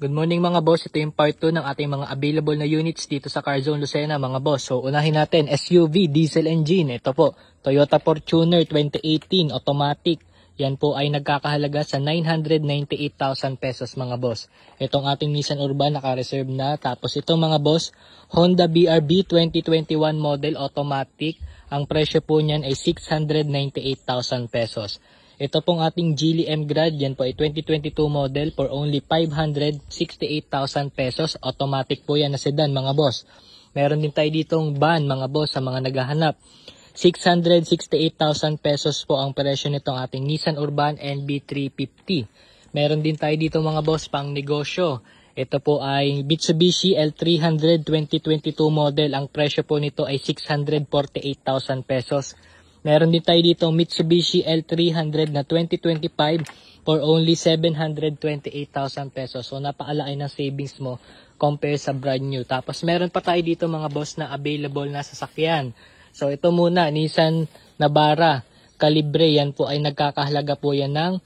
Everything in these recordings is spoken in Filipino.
Good morning mga boss, ito yung part 2 ng ating mga available na units dito sa Carzone Lucena mga boss. So unahin natin, SUV, diesel engine. Ito po, Toyota Fortuner 2018 automatic. Yan po ay nagkakahalaga sa 998,000 pesos mga boss. Itong ating Nissan Urban naka-reserve na. Tapos itong mga boss, Honda BRB 2021 model automatic. Ang presyo po niyan ay 698,000 pesos. Ito pong ating Geely M Grad, yan po ay 2022 model for only 568,000 pesos. Automatic po yan na sedan mga boss. Meron din tayo ditong van mga boss sa mga naghahanap. 668,000 pesos po ang presyo nitong ating Nissan Urban NB350. Meron din tayo dito mga boss pang negosyo. Ito po ay Mitsubishi L300 2022 model. Ang presyo po nito ay 648,000 pesos. Meron din tayo dito Mitsubishi L300 na 2025 for only 728,000 pesos. So napakalaki ng savings mo compare sa brand new. Tapos meron pa tayo dito mga boss na available na sasakyan. So ito muna, Nissan Navara Calibre, yan po ay nagkakahalaga po yan ng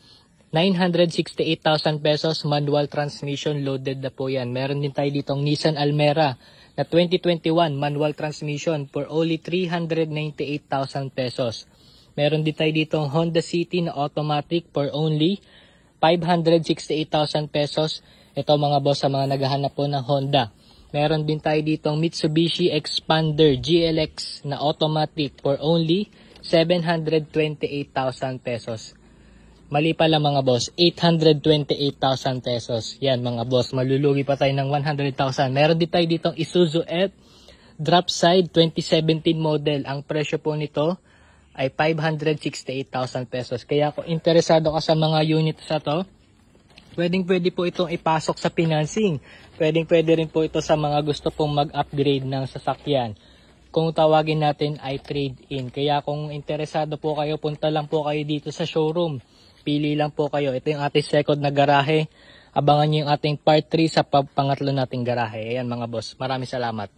968,000 pesos, manual transmission, loaded na po yan. Meron din tayo ditong Nissan Almera na 2021 manual transmission for only 398,000 pesos. Meron din tayo ditong Honda City na automatic for only 568,000 pesos. Ito mga boss sa mga naghahanap po ng Honda. Meron din tayo ditong Mitsubishi Expander GLX na automatic for only 728,000 pesos. Mali pala mga boss, 828,000 pesos. Yan mga boss, malulugi pa tayo ng 100,000. Meron din tayo ditong Isuzu F Drop Side 2017 model. Ang presyo po nito ay 568,000 pesos. Kaya kung interesado ka sa mga units na to, pwede po itong ipasok sa financing. Pwede rin po ito sa mga gusto pong mag-upgrade ng sasakyan. Kung tawagin natin ay trade-in. Kaya kung interesado po kayo, punta lang po kayo dito sa showroom. Pili lang po kayo. Ito yung ating second na garahe. Abangan nyo yung ating part 3 sa pangatlo nating garahe. Ayan mga boss. Maraming salamat.